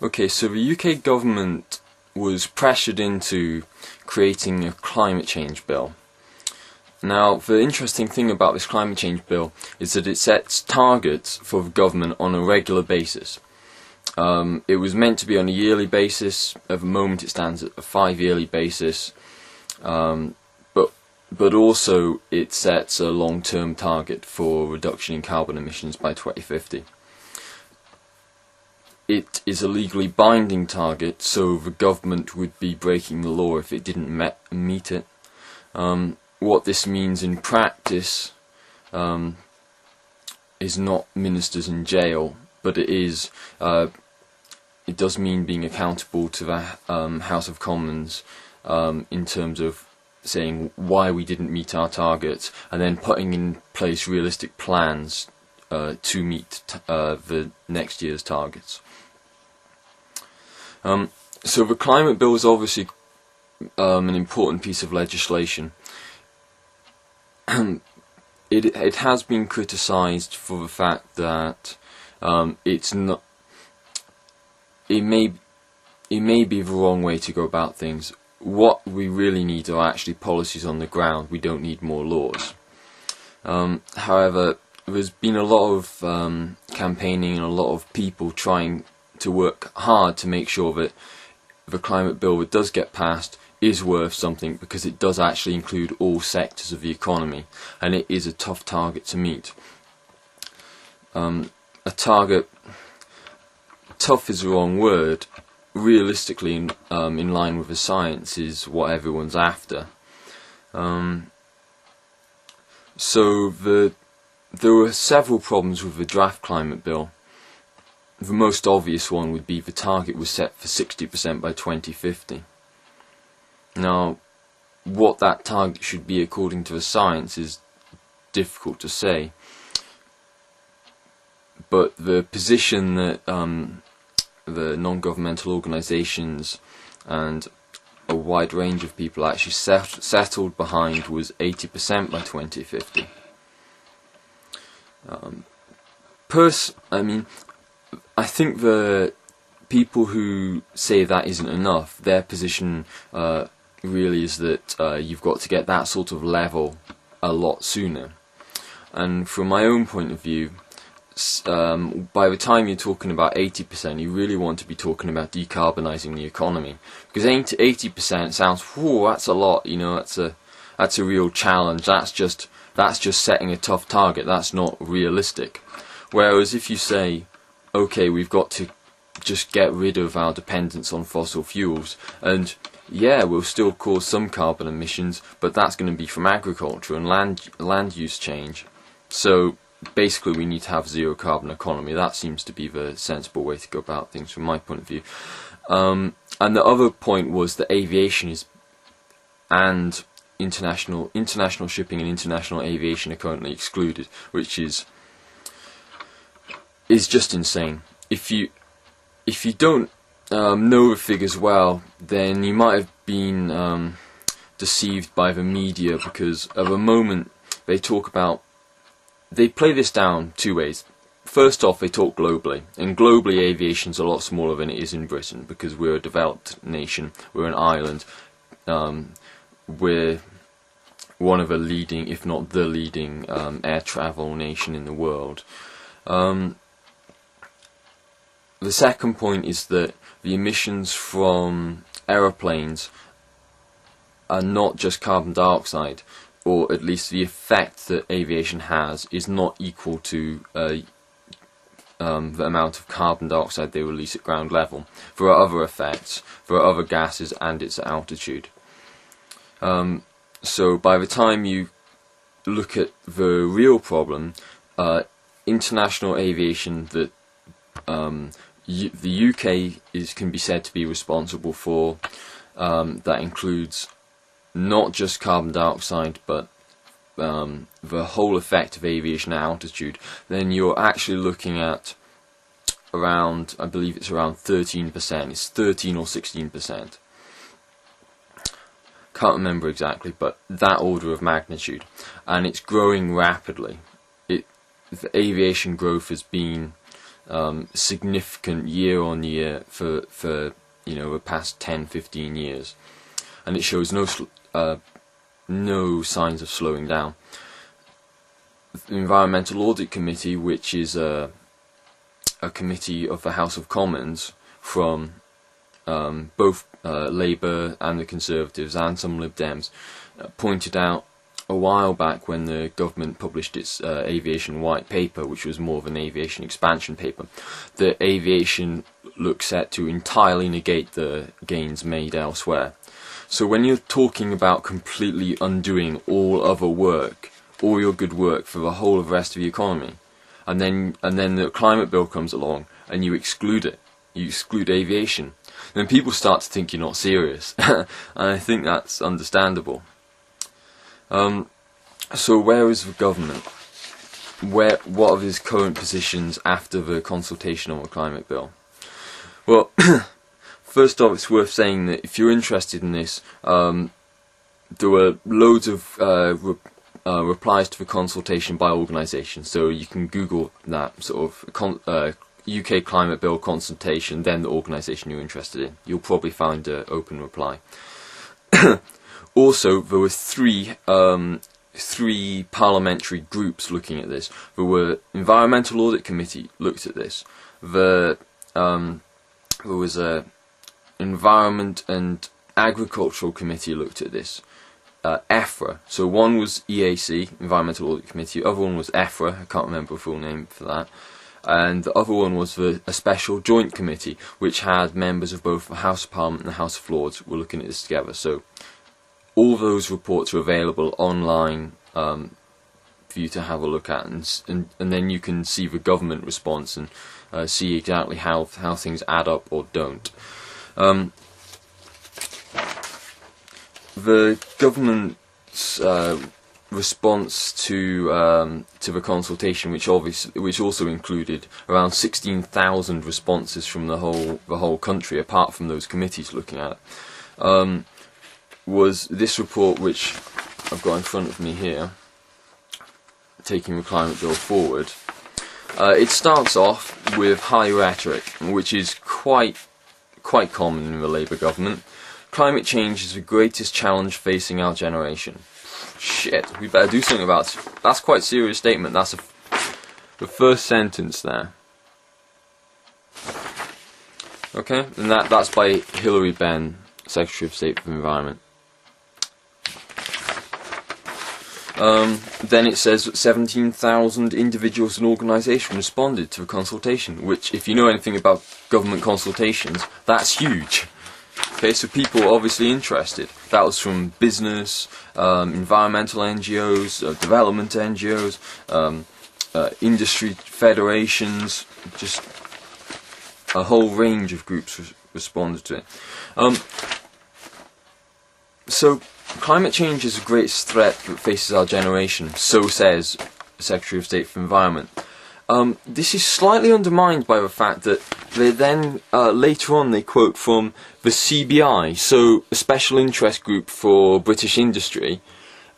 Okay, so the UK government was pressured into creating a climate change bill. Now, the interesting thing about this climate change bill is that it sets targets for the government on a regular basis. It was meant to be on a yearly basis. At the moment it stands at a 5-yearly basis, but also it sets a long-term target for reduction in carbon emissions by 2050. It is a legally binding target, so the government would be breaking the law if it didn't meet it. What this means in practice is not ministers in jail, but it does mean being accountable to the House of Commons in terms of saying why we didn't meet our targets, and then putting in place realistic plans to meet the next year's targets. So the climate bill is obviously an important piece of legislation. It has been criticised for the fact that it's not. It may be the wrong way to go about things. What we really need are actually policies on the ground. We don't need more laws. However, there's been a lot of campaigning and a lot of people trying to work hard to make sure that the climate bill that does get passed is worth something, because it does actually include all sectors of the economy, and it is a tough target to meet. A target, tough is the wrong word. Realistically, in line with the science, is what everyone's after. So there were several problems with the draft climate bill. The most obvious one would be the target was set for 60% by 2050. Now, what that target should be according to the science is difficult to say. But the position that the non-governmental organisations and a wide range of people actually settled behind was 80% by 2050. I think the people who say that isn't enough, their position really is that you've got to get that sort of level a lot sooner. And from my own point of view, by the time you're talking about 80%, you really want to be talking about decarbonising the economy, because 80% sounds, whoa, that's a lot. You know, that's a real challenge. That's just setting a tough target. That's not realistic. Whereas if you say, okay, we've got to just get rid of our dependence on fossil fuels, and yeah, we'll still cause some carbon emissions, but that's going to be from agriculture and land use change. So basically we need to have zero carbon economy. That seems to be the sensible way to go about things from my point of view. And the other point was that aviation and international shipping and international aviation are currently excluded, which is just insane. If you don't know the figures well, then you might have been deceived by the media, because at the moment they play this down two ways. First off, they talk globally, and globally aviation's a lot smaller than it is in Britain, because we're a developed nation, we're an island, we're one of the leading, if not the leading, air travel nation in the world. The second point is that the emissions from aeroplanes are not just carbon dioxide, or at least the effect that aviation has is not equal to the amount of carbon dioxide they release at ground level. There are other effects, there are other gases, and it's at altitude. So by the time you look at the real problem, international aviation that the UK can be said to be responsible for, that includes not just carbon dioxide, but the whole effect of aviation at altitude, then you're actually looking at around, I believe it's around 13%, it's 13 or 16%. Can't remember exactly, but that order of magnitude, and it's growing rapidly. The aviation growth has been significant year on year for the past 10-15 years, and it shows no signs of slowing down. The Environmental Audit Committee, which is a committee of the House of Commons from both Labour and the Conservatives and some Lib Dems, pointed out a while back when the government published its aviation white paper, which was more of an aviation expansion paper, that aviation looks set to entirely negate the gains made elsewhere. So when you're talking about completely undoing all other work, all your good work for the whole of the rest of the economy, and then the climate bill comes along and you exclude it, you exclude aviation, then people start to think you're not serious, and I think that's understandable. So where is the government? What are his current positions after the consultation on the climate bill? Well, first off, it's worth saying that if you're interested in this, there were loads of replies to the consultation by organisations, so you can Google that sort of UK climate bill consultation, then the organisation you're interested in. You'll probably find an open reply. Also, there were three parliamentary groups looking at this. There were Environmental Audit Committee looked at this. There was a Environment and Agricultural Committee looked at this. EFRA. So one was EAC, Environmental Audit Committee. The other one was EFRA. I can't remember the full name for that. And the other one was a special joint committee, which had members of both the House of Parliament and the House of Lords were looking at this together. So all those reports are available online for you to have a look at, and then you can see the government response and see exactly how things add up or don't. The government's response to the consultation, which also included around 16,000 responses from the whole country, apart from those committees looking at it, was this report, which I've got in front of me here, taking the climate bill forward. It starts off with high rhetoric, which is quite common in the Labour government. Climate change is the greatest challenge facing our generation. Shit, we better do something about it. That's quite a serious statement. That's the first sentence there. Okay, and that's by Hilary Benn, Secretary of State for the Environment. Then it says that 17,000 individuals and organisations responded to the consultation, which, if you know anything about government consultations, that's huge. Okay, so people are obviously interested. That was from business, environmental NGOs, development NGOs, industry federations, just a whole range of groups responded to it. So, climate change is the greatest threat that faces our generation, so says the Secretary of State for Environment. This is slightly undermined by the fact that they then, later on, they quote from the CBI, so a special interest group for British industry,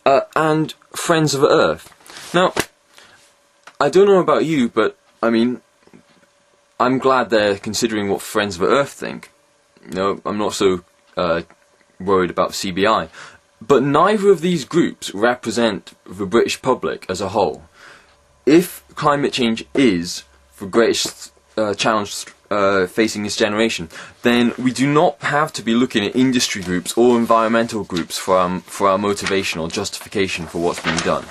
and Friends of the Earth. Now, I don't know about you, but, I mean, I'm glad they're considering what Friends of the Earth think. No, I'm not so worried about CBI. But neither of these groups represent the British public as a whole. If climate change is the greatest challenge facing this generation, then we do not have to be looking at industry groups or environmental groups for our motivation or justification for what's being done.